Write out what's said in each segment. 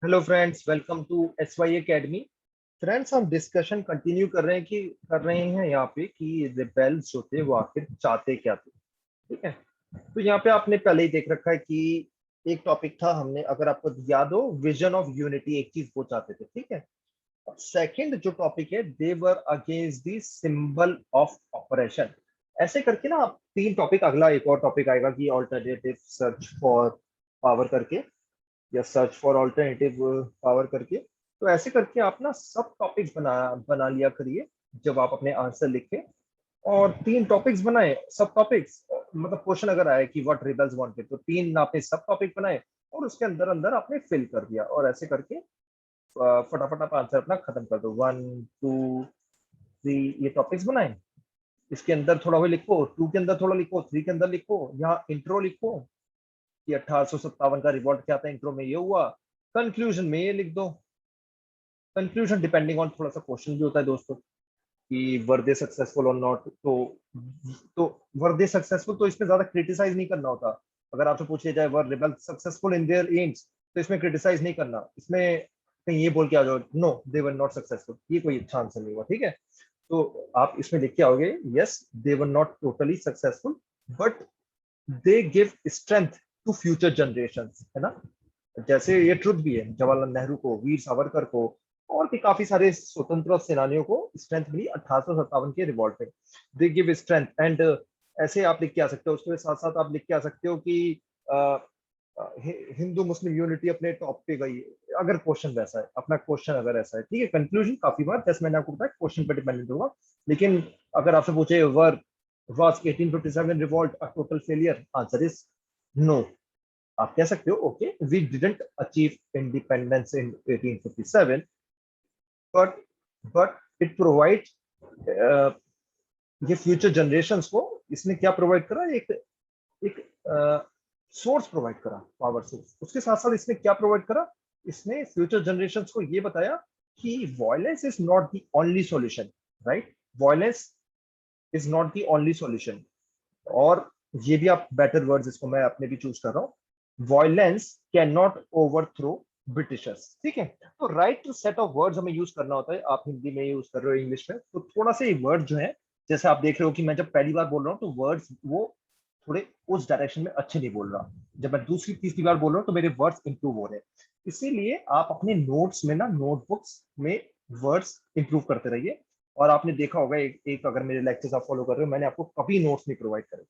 Hello friends, welcome to S Y academy. Friends, हम discussion continue कर रहे हैं यहाँ पे कि रिबेल्स जो थे वो आखिर चाहते क्या थे। ठीक है। तो यहाँ पे आपने पहले ही देख रखा है कि एक टॉपिक था, हमने अगर आपको याद हो, विजन ऑफ यूनिटी, एक चीज वो चाहते थे। ठीक है। सेकंड जो टॉपिक है, they were against the symbol of oppression. ऐसे करके ना आप तीन टॉपिक, अगला एक और टॉपिक आएगा कि ऑल्टरनेटिव सर्च फॉर पावर करके, या सर्च फॉर ऑल्टरनेटिव पावर करके। तो ऐसे करके आप ना सब टॉपिक्स बना बना लिया करिए जब आप अपने आंसर लिखें। और तीन टॉपिक्स बनाए, सब टॉपिक्स, मतलब क्वेश्चन अगर आए कि व्हाट रिबल्स वांटेड, तो तीन आपने सब टॉपिक बनाए और उसके अंदर अंदर आपने फिल कर दिया। और ऐसे करके फटाफट आप आंसर अपना खत्म कर दो। 1 2 3 ये टॉपिक्स बनाए, इसके अंदर थोड़ा वो लिखो, 2 के अंदर थोड़ा लिखो, 3 के अंदर लिखो, यहाँ इंट्रो लिखो कि 1857 का रिवॉल्ट क्या था, इंट्रो में ये हुआ, कंक्लूजन में ये लिख दो। कंक्लूजन डिपेंडिंग ऑन थोड़ा सा क्वेश्चन भी होता है दोस्तों, कि वर दे सक्सेसफुल और नॉट। तो वर दे सक्सेसफुल, तो इसमें ज्यादा क्रिटिसाइज नहीं करना होता। अगर आपसे पूछ लिया जाए were rebel successful in their aims, तो इसमें क्रिटिसाइज नहीं करना, इसमें कहीं ये बोल के आ जाओ no they were not successful, ये कोई अच्छा आंसर नहीं हुआ। ठीक है। तो आप इसमें लिख के आओगे yes they were not totally successful, but they give strength to future generation, है ना। जैसे ये ट्रुथ भी है, जवाहरलाल नेहरू को, वीर सावरकर को, और भी काफी सारे स्वतंत्र सेनानियों को स्ट्रेंथ मिली 1857 के रिवॉल्ट में। दे गिव स्ट्रेंथ एंड, ऐसे आप लिख के आ सकते हो। उसके साथ साथ आप लिख के आ सकते हो कि हिंदू मुस्लिम यूनिटी अपने टॉप पे गई, अगर क्वेश्चन वैसा है, अपना क्वेश्चन अगर ऐसा है। ठीक है। कंक्लूजन काफी बार, जैसे मैंने आपको बताया, क्वेश्चन पे डिपेंडेंट होगा। लेकिन अगर आपसे पूछे वर was 1857 revolt a total failure, answer is no। आप कह सकते हो okay we didn't achieve independence in 1857, but it provide, ये फ्यूचर जनरेशंस को इसने क्या प्रोवाइड करा, एक सोर्स प्रोवाइड करा, पावर सोर्स। उसके साथ साथ इसने क्या प्रोवाइड करा, इसने फ्यूचर जनरेशंस को ये बताया कि violence is not the only solution. Right. Violence is not the only solution. और ये भी आप बेटर वर्ड्स, इसको मैं अपने भी चूज कर रहा हूँ, violence can not overthrow Britishers. ठीक है। तो राइट सेट ऑफ वर्ड्स हमें यूज करना होता है। आप हिंदी में यूज कर रहे हो, इंग्लिश में, तो थोड़ा सा ये वर्ड जो है, जैसे आप देख रहे हो कि मैं जब पहली बार बोल रहा हूँ तो वर्ड्स वो थोड़े उस डायरेक्शन में अच्छे नहीं बोल रहा, जब मैं दूसरी तीसरी बार बोल रहा हूँ तो मेरे वर्ड्स इंप्रूव हो रहे हैं। इसीलिए आप अपने नोट्स में ना, नोटबुक्स में वर्ड्स इंप्रूव करते रहिए। और आपने देखा होगा, एक अगर मेरे लेक्चर्स आप फॉलो कर रहे हो, मैंने आपको कभी नोट्स नहीं प्रोवाइड करे,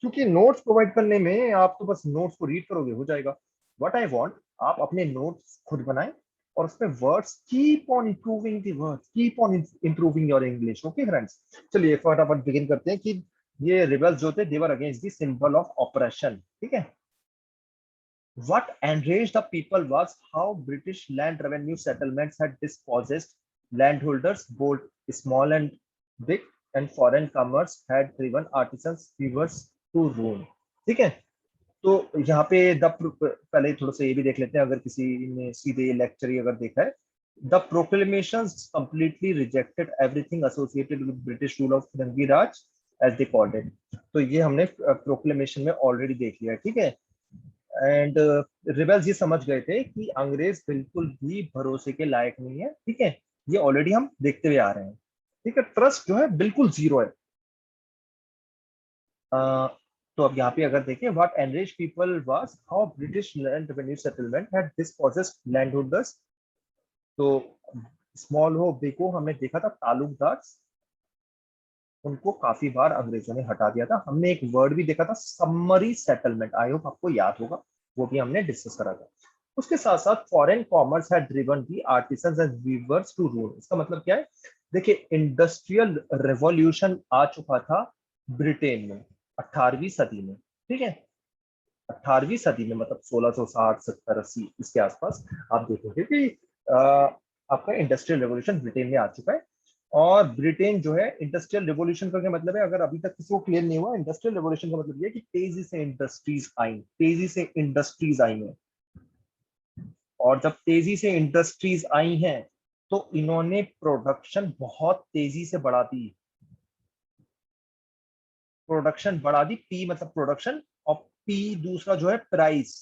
क्योंकि नोट्स प्रोवाइड करने में आप तो बस नोट्स को रीड करोगे, हो जाएगा। व्हाट आई वांट, आप अपने नोट्स खुद बनाएं और उसमें words, keep on improving the words, keep on improving your English. Okay friends, चलिए फटाफट बिगिन करते हैं कि ये रिबल्स जो थे, they were against the symbol of oppression. ठीक है। What enraged the people was how British land revenue settlements had dispossessed landholders, both small and big, and foreign commerce had driven artisans, weavers to ruin। ठीक है। तो यहाँ पे पहले थोड़ा सा ये भी देख लेते हैं, अगर किसी ने सीधे लेक्चर ही अगर देखा है, the proclamations completely rejected everything associated with British rule of firangi Raj as they called it. तो ये हमने प्रोक्लेमेशन में ऑलरेडी देख लिया है। ठीक है। एंड रिबेल्स ये समझ गए थे कि अंग्रेज बिल्कुल भी भरोसे के लायक नहीं है। ठीक है। ये ऑलरेडी हम देखते हुए आ रहे हैं। ठीक है। ट्रस्ट जो है बिल्कुल जीरो है। तो अब यहाँ पे अगर देखें, what enrich people was how British land revenue settlement had dispossessed land holders. तो स्मॉल हो बिग हो, हमने देखा था तालुकदार, उनको काफी बार अंग्रेजों ने हटा दिया था। हमने एक वर्ड भी देखा था, समरी सेटलमेंट, आई होप आपको याद होगा, वो भी हमने डिस्कस करा था। उसके साथ साथ foreign commerce had driven the artisans and weavers to rule. इसका मतलब क्या है, देखिए इंडस्ट्रियल रेवोल्यूशन आ चुका था ब्रिटेन में 18वीं सदी में। ठीक है। 18वीं सदी में मतलब 1660 70 80 इसके आसपास आप देखोगे कि आपका इंडस्ट्रियल रेवोल्यूशन ब्रिटेन में आ चुका है। और ब्रिटेन जो है, इंडस्ट्रियल रेवोल्यूशन का क्या मतलब है, अगर अभी तक किसी को क्लियर नहीं हुआ, इंडस्ट्रियल रेवोल्यूशन का मतलब ये है कि तेजी से इंडस्ट्रीज आई, तेजी से इंडस्ट्रीज आई हैं। और जब तेजी से इंडस्ट्रीज आई हैं तो इन्होंने प्रोडक्शन बहुत तेजी से बढ़ा दी। प्रोडक्शन बढ़ा दी, पी मतलब प्रोडक्शन, और पी दूसरा जो है प्राइस।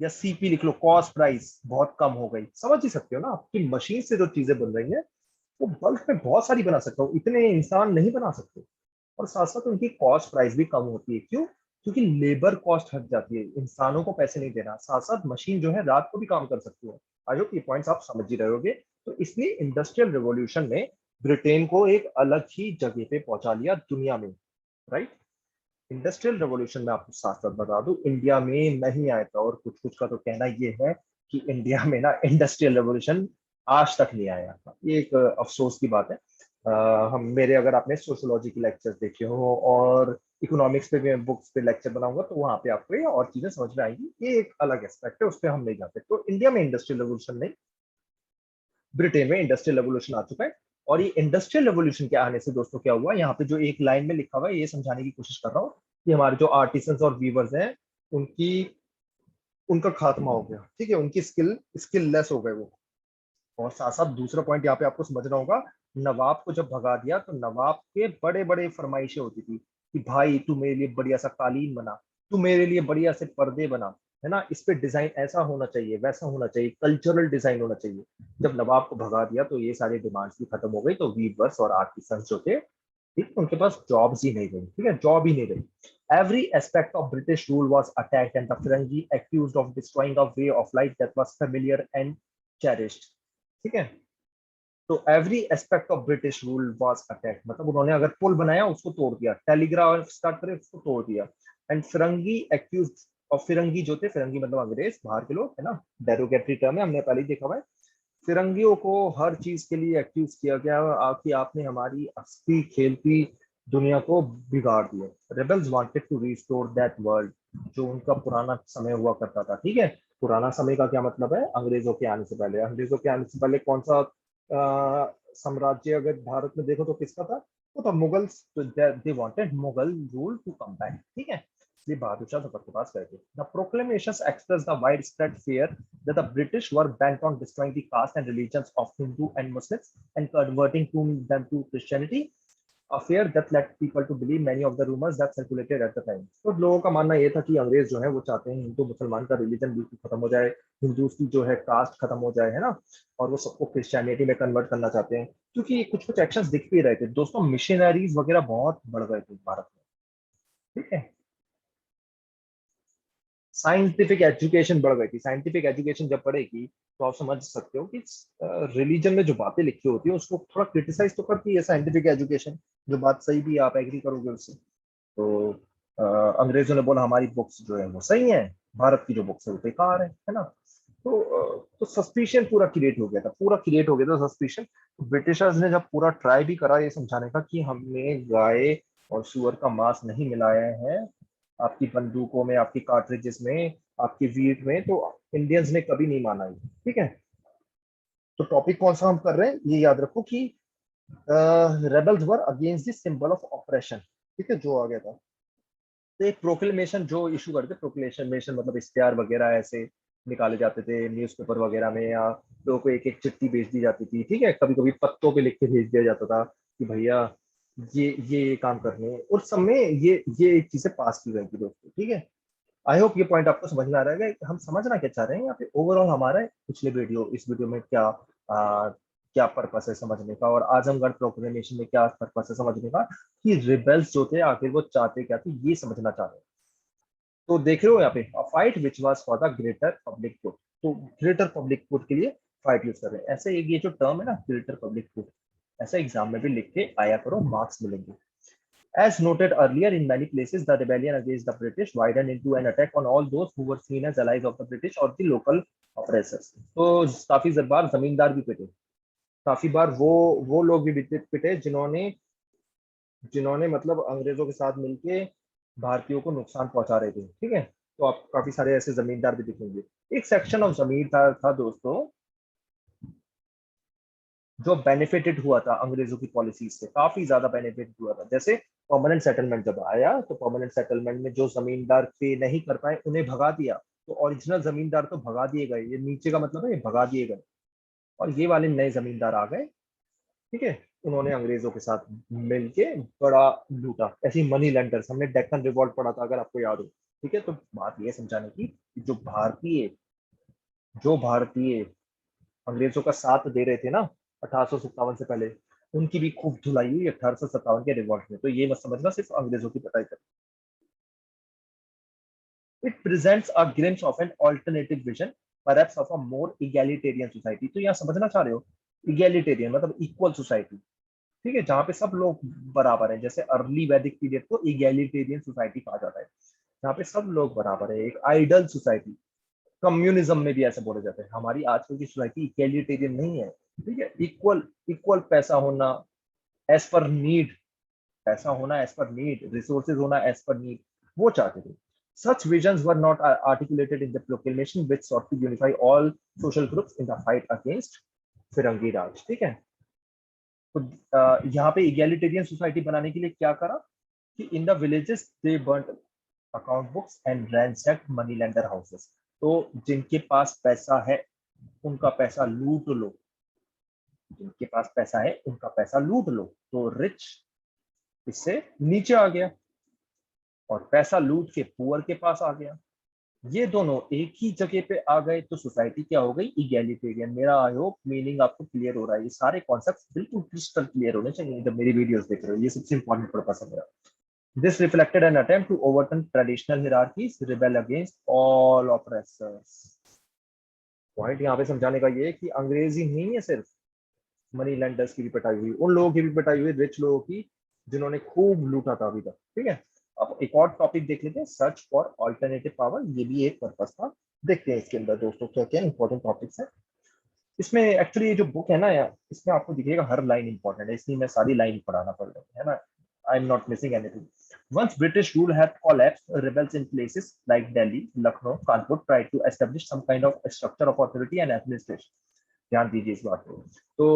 या सीपी लिख लो, कॉस्ट प्राइस बहुत कम हो गई। समझ ही सकते हो ना, आपकी मशीन से जो चीजें बन रही हैं वो बल्क में बहुत सारी बना सकता हो, इतने इंसान नहीं बना सकते। और साथ साथ उनकी कॉस्ट प्राइस भी कम होती है। क्यों? क्योंकि लेबर कॉस्ट हट जाती है, इंसानों को पैसे नहीं देना, साथ साथ मशीन जो है रात को भी काम कर सकती है। आई होप ये पॉइंट्स आप समझ ही रहे होगे। तो इसलिए इंडस्ट्रियल रिवॉल्यूशन ने ब्रिटेन को एक अलग ही जगह पे पहुंचा लिया दुनिया में, राइट। इंडस्ट्रियल रेवोल्यूशन में आपको साथ साथ बता दूं, इंडिया में नहीं आया था, और कुछ कुछ का तो कहना ये है कि इंडिया में ना इंडस्ट्रियल रेवोल्यूशन आज तक नहीं आया था। ये एक अफसोस की बात है। हम मेरे अगर आपने सोशियोलॉजी के लेक्चर्स देखे हो और इकोनॉमिक्स पे भी मैं बुक्स पे लेक्चर बनाऊंगा तो वहां पे आपको ये और चीजें समझ में आएंगी। ये एक अलग एस्पेक्ट है, उस पर हम नहीं जाते। तो इंडिया में इंडस्ट्रियल रेवोल्यूशन नहीं, ब्रिटेन में इंडस्ट्रियल रेवोल्यूशन आ चुका है। और ये इंडस्ट्रियल रेवोल्यूशन के आने से दोस्तों क्या हुआ, यहाँ पे जो एक लाइन में लिखा हुआ है ये समझाने की कोशिश कर रहा हूँ कि हमारे जो आर्टिसंस और वीवर्स हैं उनकी उनका खात्मा हो गया। ठीक है, उनकी स्किल लेस हो गए वो। और साथ साथ दूसरा पॉइंट यहाँ पे आपको समझना होगा, नवाब को जब भगा दिया तो नवाब के बड़े बड़े फरमाइशें होती थी कि भाई तू मेरे लिए बढ़िया सा कालीन बना, तू मेरे लिए बढ़िया से पर्दे बना, है ना, इस पे डिजाइन ऐसा होना चाहिए, वैसा होना चाहिए, कल्चरल डिजाइन होना चाहिए। जब नवाब को भगा दिया तो ये सारी डिमांड्स भी खत्म हो गई, तो वीवर्स और आर्टिसंस जो थे, ठीक, उनके पास जॉब्स ही नहीं रही। ठीक है, जॉब ही नहीं रही। Every aspect of British rule was attacked, and the Ferengi accused of destroying a way of life that was familiar and cherished. ठीक है, तो every aspect of British rule was attack, मतलब उन्होंने अगर पुल बनाया उसको तोड़ दिया, टेलीग्राफ स्टार्ट करे उसको तोड़ दिया। एंड फिरंगी एक्यूज, और फिरंगी जो थे, फिरंगी मतलब अंग्रेज, बाहर के लोग, है ना, डेरोगेटरी टर्म है, हमने पहले ही देखा हुआ है। फिरंगियों को हर चीज के लिए एक्यूज किया गया कि आपने हमारी हंसती खेलती दुनिया को बिगाड़ दिया। Rebels wanted to restore that world, जो उनका पुराना समय हुआ करता था। ठीक है, पुराना समय का क्या मतलब है, अंग्रेजों के आने से पहले। अंग्रेजों के आने से पहले कौन सा साम्राज्य अगर भारत में देखो तो किसका था, वो था Mughals. They wanted Mughal rule to come back. ठीक है, इसलिए बहादुर शाह जफर के पास गए थे। The proclamations express the wide spread fear that the British were bent on destroying the caste and religions of Hindu and Muslims and converting them to Christianity, a fear that led people to believe many of the rumors that circulated at the time. तो लोगों का मानना ये था कि अंग्रेज जो है वो चाहते हैं हिंदू मुसलमान का रिलीजन बिल्कुल खत्म हो जाए, हिंदू की जो है कास्ट खत्म हो जाए, है ना, और वो सबको क्रिश्चियनिटी में कन्वर्ट करना चाहते हैं। क्योंकि कुछ कुछ एक्शंस दिख भी रहे थे दोस्तों, मिशनरीज वगैरह बहुत बढ़ गए थे भारत में। ठीक है, साइंटिफिक एजुकेशन बढ़ गई थी। साइंटिफिक एजुकेशन जब बढ़ेगी तो आप समझ सकते हो कि रिलीजन में जो बातें लिखी होती है उसको थोड़ा क्रिटिसाइज तो करती है साइंटिफिक एजुकेशन। जो बात सही भी है, आप एग्री करोगे उससे। तो अंग्रेजों ने बोला हमारी बुक्स जो है वो सही है, भारत की जो बुक्स है वो बेकार है ना। तो सस्पिशन पूरा क्रिएट हो गया था, पूरा क्रिएट हो गया था सस्पिशन। ब्रिटिशर्स ने जब पूरा ट्राई भी करा ये समझाने का कि हमने गाय और सुअर का मांस नहीं मिलाया है आपकी बंदूकों में, आपकी कार्ट्रिजेस में, आपकी वीट में, तो इंडियंस ने कभी नहीं माना ये। ठीक है, तो टॉपिक कौन सा हम कर रहे हैं ये याद रखो कि rebels were against the symbol of oppression. ठीक है, जो आ गया था, तो एक प्रोक्लेमेशन जो इशू करते, प्रोक्लेमेशन मतलब इश्तेहार वगैरह ऐसे निकाले जाते थे न्यूज़पेपर वगैरह में, या लोगों को एक एक चिट्ठी भेज दी जाती थी। ठीक है, कभी कभी पत्तों पे लिख के भेज दिया जाता था कि भैया ये काम करने हैं। उस समय ये चीजें पास की गई थी दोस्तों। ठीक है, आई होप ये पॉइंट आपको समझ में आ रहा है कि हम समझना क्या चाह रहे हैं यहाँ पे ओवरऑल। हमारा पिछले वीडियो, इस वीडियो में क्या क्या पर्पस है समझने का, और आजमगढ़ प्रोक्लेमेशन में क्या पर्पस है समझने का, कि रिबेल्स जो थे आखिर वो चाहते क्या थे, ये समझना चाह रहे हैं। तो देख रहे हो यहाँ पे, fight which was for the greater public good. तो ग्रेटर पब्लिक गुड के लिए फाइट यूज कर रहे हैं। ऐसे ये जो टर्म है ना ग्रेटर पब्लिक गुड, ऐसा एग्जाम में भी लिख के आया करो, मार्क्स मिलेंगे। As noted earlier, in many places, the rebellion against the British widened into an attack on all those who were seen as allies of the British or the local oppressors. तो काफी बार जमींदार भी पिटे, काफी बार वो लोग भी पिटे जिन्होंने जिन्होंने मतलब अंग्रेजों के साथ मिलके भारतीयों को नुकसान पहुंचा रहे थे। ठीक है, तो आप काफी सारे ऐसे जमींदार भी दिखेंगे। एक सेक्शन ऑफ जमींदार था दोस्तों जो बेनिफिटेड हुआ था अंग्रेजों की पॉलिसीज से, काफी ज्यादा बेनिफिट हुआ था। जैसे परमानेंट सेटलमेंट जब आया तो परमानेंट सेटलमेंट में जो जमींदार पे नहीं कर पाए उन्हें भगा दिया। तो ओरिजिनल जमींदार तो भगा दिए गए, ये नीचे का मतलब है ये भगा दिए गए, और ये वाले नए जमींदार आ गए। ठीक है, उन्होंने अंग्रेजों के साथ मिलके बड़ा लूटा। ऐसी मनी लेंडर्स, हमने डेक्कन रिवॉल्ट पढ़ा था अगर आपको याद हो। ठीक है, तो बात ये समझाने की कि जो भारतीय अंग्रेजों का साथ दे रहे थे ना 1857 से पहले, उनकी भी खूब धुलाई हुई 1857 के रिवॉल्ट में। तो ये मत समझना सिर्फ अंग्रेजों की पिटाई कर। It presents a glimpse of an alternative vision perhaps of a more egalitarian society. तो यहाँ समझना चाह रहे हो, इगैलिटेरियन मतलब इक्वल सोसाइटी, ठीक है, जहाँ पे सब लोग बराबर है। जैसे अर्ली वैदिक पीरियड को इगैलिटेरियन सोसाइटी कहा जाता है, जहाँ पे सब लोग बराबर है, एक आइडल सोसाइटी। कम्युनिज्म में भी ऐसे बोले जाते हैं। हमारी आजकल की सोसाइटी इक्वलिटेरियन नहीं है, ठीक है, इक्वल इक्वल पैसा होना एज पर नीड, पैसा होना एज पर नीड, रिसोर्सेज होना एज पर नीड, वो चाहते थे। Such visions were not articulated in the proclamation which sought to unify all social groups in the fight against फिरंगी राज। ठीक है, तो यहाँ पे इगैलिटेरियन सोसाइटी बनाने के लिए क्या करा कि in the villages they burned account books and ransacked money lender houses. तो जिनके पास पैसा है उनका पैसा लूट लो, जिनके पास पैसा है उनका पैसा लूट लो। तो रिच इससे नीचे आ गया और पैसा लूट के पुअर के पास आ गया। ये दोनों एक ही जगह पे आ गए तो सोसाइटी क्या हो गई, इगैलिटेरियन। मेरा आई होप मीनिंग आपको क्लियर हो रहा है। ये सारे कॉन्सेप्ट बिल्कुल क्रिस्टल क्लियर होने चाहिए जब मेरी वीडियोस देख रहे हो। ये सबसे इंपॉर्टेंट पर्पस है मेरा। This reflected an attempt to overturn traditional hierarchies, rebel against all oppressors. Point यहाँ पे समझाने का ये है कि अंग्रेजी नहीं है सिर्फ, मनी लेंडर्स की भी पिटाई हुई, उन लोगों की भी पिटाई हुई, रिच लोगों की, जिन्होंने खूब लूटा था अभी तक। ठीक है, अब एक और टॉपिक देख लेते हैं, सर्च फॉर ऑल्टरनेटिव पावर। ये भी एक पर्पस था। देखते हैं इसके अंदर दोस्तों क्या क्या इंपॉर्टेंट टॉपिक्स हैं। इसमें एक्चुअली ये जो बुक है ना यार, इसमें आपको दिखेगा हर लाइन इंपॉर्टेंट है, इसलिए मैं सारी लाइन पढ़ाना पड़ रहा है ना। I am not missing anything. Once British rule had collapsed, rebels in places like Delhi, Lucknow, Kanpur tried to establish some kind of structure of authority and administration. ध्यान दीजिए इस बात को। तो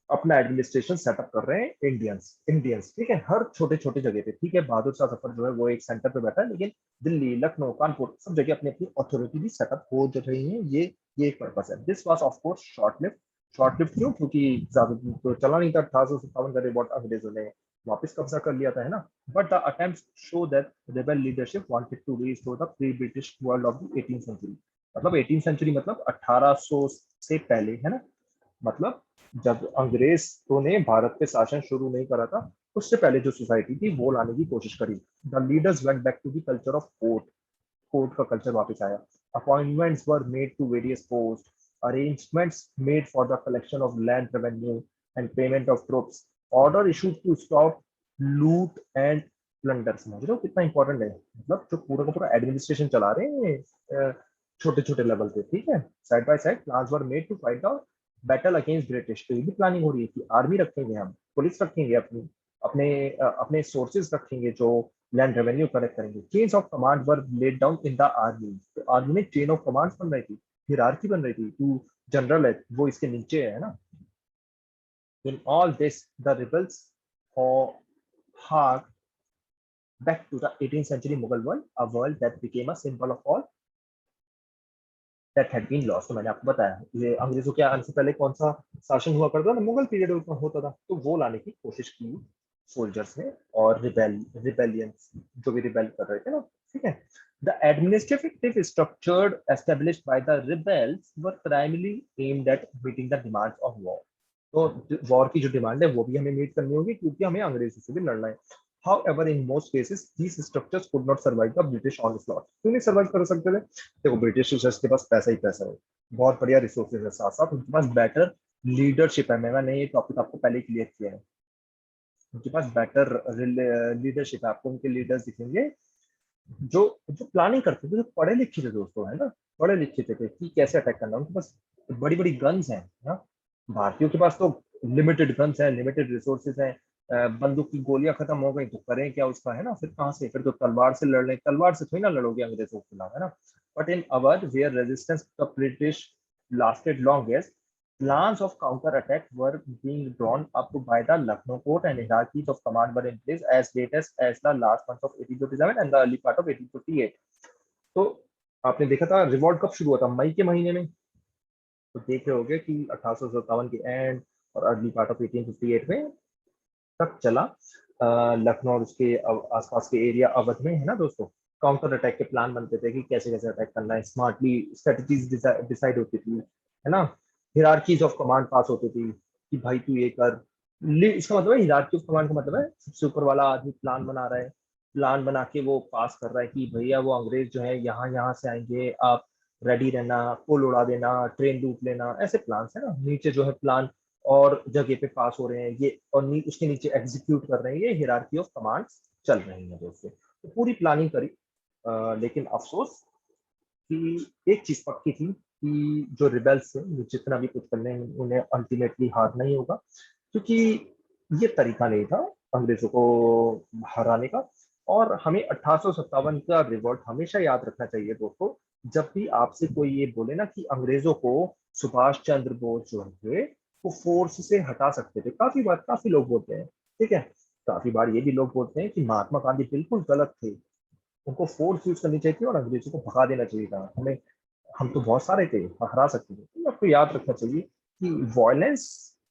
अपना एडमिनिस्ट्रेशन सेटअप कर रहे हैं इंडियंस इंडियंस ठीक है, हर छोटे छोटे जगह पे। ठीक है, बहादुर शाह जफर जो है वो एक सेंटर पे बैठा है, लेकिन दिल्ली, लखनऊ, कानपुर सब जगह अपनी अपनी अथॉरिटी भी सेटअप हो जो रही है। ये एक पर्पस है। This was of course short live. Short live क्यों? क्योंकि ज्यादा तो चला नहीं था। 1857 का रिवॉल्ट अंग्रेजों ने वापस कब्जा कर लिया था, है ना। But the attempts show that rebel leadership wanted to restore the pre British world of the 18th century. मतलब 18th सेंचुरी मतलब 1800 से पहले, है ना। मतलब जब अंग्रेजों ने भारत पे शासन शुरू नहीं करा था, उससे पहले जो सोसाइटी थी वो लाने की कोशिश करी। The leaders went back to the culture of court. Court का कल्चर वापस आया। Appointments were made to various post, arrangements made for the collection of land revenue and payment of troops, order issued to stop loot and plunder. समझ रहे हो कितना important है? मतलब जो पूरा का पूरा एडमिनिस्ट्रेशन चला रहे हैं छोटे छोटे लेवल पे। ठीक है, side by side plans were made to fight out battle against British. तो ये भी प्लानिंग हो रही है कि आर्मी रखेंगे, हम पुलिस रखेंगे, अपनी अपने अपने सोर्सेज रखेंगे जो लैंड रेवेन्यू कलेक्ट करेंगे। Chains of command were laid down in the army. तो आर्मी में चेन ऑफ कमांड बन रही थी, हियरार्की बन रही थी। टू जनरल है वो इसके नीचे है ना। In all this the rebels hark back to the 18th century Mughal world, a world that became a symbol of all that had been lost। तो मैंने आपको बताया ये अंग्रेजों के आने से पहले कौन सा शासन हुआ करता था, मुगल पीरियड होता था। तो वो लाने की कोशिश की सोल्जर्स ने और रिबेलियंस जो भी रिबेल कर रहे थे ना। ठीक है, the administrative structure established by the rebels were primarily aimed at meeting the demands of war। तो वॉर की जो डिमांड है वो भी हमें मीट करनी होगी, क्योंकि हमें अंग्रेजों से भी लड़ना है। However, in most cases, these structures could not survive the British onslaught। क्यों नहीं सर्वाइव कर सकते थे? देखो, ब्रिटिश के पास पैसा ही पैसा है, बहुत बढ़िया रिसोर्सेज है, साथ साथ उनके पास बेटर लीडरशिप है। मैंने ये टॉपिक आपको पहले क्लियर किया है। उनके पास बेटर लीडरशिप है। आपको उनके लीडर्स दिखेंगे जो जो प्लानिंग करते थे, जो पढ़े लिखे थे दोस्तों, है ना। पढ़े लिखे थे कि कैसे अटैक करना। उनके पास बड़ी बड़ी गन्स हैं ना। भारतीयों के पास तो लिमिटेड गन्स हैं, लिमिटेड रिसोर्सेज हैं। बंदूक की गोलियां खत्म हो गई तो करें क्या उसका, है ना। फिर कहाँ से, फिर तो तलवार से लड़ लें। तलवार से थोड़ी ना लड़ोगे अंग्रेजों के खिलाफ, है ना। But in Awadh where resistance the British lasted longest, plans of counter-attack were being drawn up by the Lucknow court and hierarchies of command were in place as late as the last month of 1857 and the early part of 1858। तो आपने देखा था revolt कब शुरू हुआ था? मई के महीने में। तो देख रहे होगे कि 1857 के एंड और अर्ली पार्ट ऑफ 1858 में तक चला। लखनऊ और उसके आसपास के एरिया अवध में, है ना दोस्तों। काउंटर अटैक के प्लान बनते थे कि कैसे कैसे अटैक करना है, स्मार्टली स्ट्रेटजीज डिसाइड होती थी, है ना। हिरार्कीज ऑफ कमांड पास होती थी कि भाई तू ये कर। इसका मतलब है हिरार्की ऑफ कमांड का मतलब है सबसे ऊपर वाला आदमी प्लान बना रहा है, प्लान बना के वो पास कर रहा है कि भैया वो अंग्रेज जो है यहाँ यहाँ से आएंगे, आप रेडी रहना, पुल उड़ा देना, ट्रेन लूट लेना, ऐसे प्लान है ना। नीचे जो है प्लान और जगह पे पास हो रहे हैं ये, और उसके नीचे एग्जीक्यूट कर रहे हैं, ये हिरार्की ऑफ कमांड्स चल रही है दोस्तों। तो पूरी प्लानिंग करी, लेकिन अफसोस कि एक चीज पक्की थी कि जो रिबेल्स थे वो जितना भी कुछ कर लें उन्हें अल्टीमेटली हार नहीं होगा, क्योंकि ये तरीका नहीं था अंग्रेजों को हराने का। और हमें 1857 का रिवॉल्ट हमेशा याद रखना चाहिए दोस्तों। जब भी आपसे कोई ये बोले ना कि अंग्रेजों को सुभाष चंद्र बोस जो थे वो फोर्स से हटा सकते थे, काफी बार काफी लोग बोलते हैं, ठीक है। काफी बार ये भी लोग बोलते हैं कि महात्मा गांधी बिल्कुल गलत थे, उनको फोर्स यूज करनी चाहिए थी और अंग्रेजों को भगा देना चाहिए था हमें। हम तो बहुत सारे थे, हरा सकते थे। तो आपको याद रखना चाहिए कि वायलेंस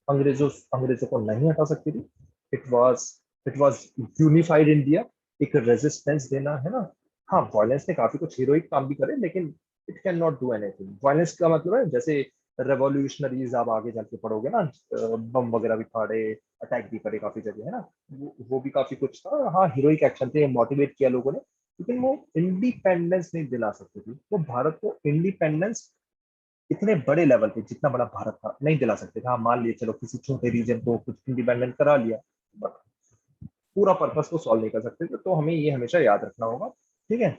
अंग्रेजों अंग्रेजों को नहीं हटा सकती थी। इट वाज यूनिफाइड इंडिया, एक रेजिस्टेंस देना, है ना। हाँ, वायलेंस ने काफी कुछ हीरोइक काम भी करे, लेकिन it can not do anything. Violence का मतलब है जैसे रेवोल्यूशनरीज आप आगे जाके पढ़ोगे ना, बम वगैरह भी फाड़े, अटैक भी करे काफी जगह, है ना। वो भी काफी कुछ था। हाँ, हीरोइक एक्शन थे, मोटिवेट किया लोगों ने, लेकिन वो इंडिपेंडेंस नहीं दिला सकती थी। वो भारत को इंडिपेंडेंस इतने बड़े लेवल पे, जितना बड़ा भारत था, नहीं दिला सकते थे। हाँ, मान लिए चलो किसी छोटे रीजन को कुछ इंडिपेंडेंट करा लिया, बट पूरा पर्पस को सॉल्व नहीं कर सकते थे। तो हमें ये हमेशा याद रखना होगा, ठीक है।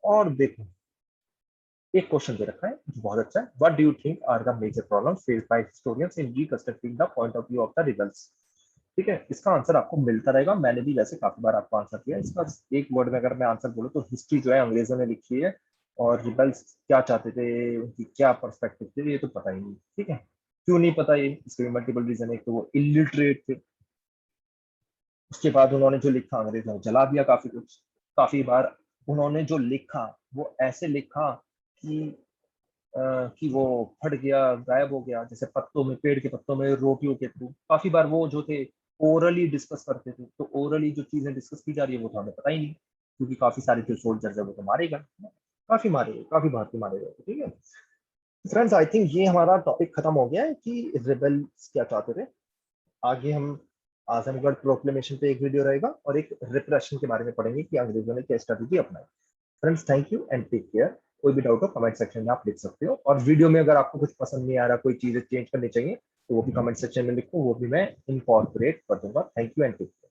और देखो, एक क्वेश्चन दे रखा है जो बहुत अच्छा है। What do you think are the major problems faced by historians in reconstructing the point of view of the rebels? ठीक है, इसका आंसर आपको मिलता रहेगा। मैंने भी वैसे काफी बार आपको आंसर दिया इसका। एक वर्ड में अगर मैं आंसर बोलूँ तो हिस्ट्री जो है अंग्रेजों ने लिखी है, और रिबल्स क्या चाहते थे, उनकी क्या पर्सपेक्टिव थे, ये तो पता ही नहीं, ठीक है। क्यों नहीं पता, ये इसके भी मल्टीपल रीजन है। तो वो इलिटरेट थे, उसके बाद उन्होंने जो लिखा अंग्रेजों ने जला दिया काफी कुछ। काफी बार उन्होंने जो लिखा वो ऐसे लिखा कि कि वो फट गया, गायब हो गया, जैसे पत्तों में, पेड़ के पत्तों में रोटियों के थ्रू। काफी बार वो जो थे ओरली डिस्कस करते थे, तो ओरली जो चीजें डिस्कस की जा रही है वो तो हमें पता ही नहीं, क्योंकि काफी सारे जो सोल्जर्स है वो तो मारे गए, काफी मारे गए, काफी भारतीय मारे गए, ठीक है। फ्रेंड्स, आई थिंक ये हमारा टॉपिक खत्म हो गया है कि रिबेल्स क्या चाहते थे। आगे हम आजमगढ़ प्रोक्लेमेशन पे एक वीडियो रहेगा, और एक रिप्रेशन के बारे में पढ़ेंगे कि अंग्रेजों ने क्या स्ट्रेटेजी अपनाई। Friends, thank you and take care. कोई भी डाउट हो कमेंट सेक्शन में आप लिख सकते हो, और वीडियो में अगर आपको कुछ पसंद नहीं आ रहा, कोई चीजें चेंज करनी चाहिए, तो वो भी कमेंट सेक्शन में लिखो, वो भी मैं इनकॉर्पोरेट कर दूंगा। Thank you and take care.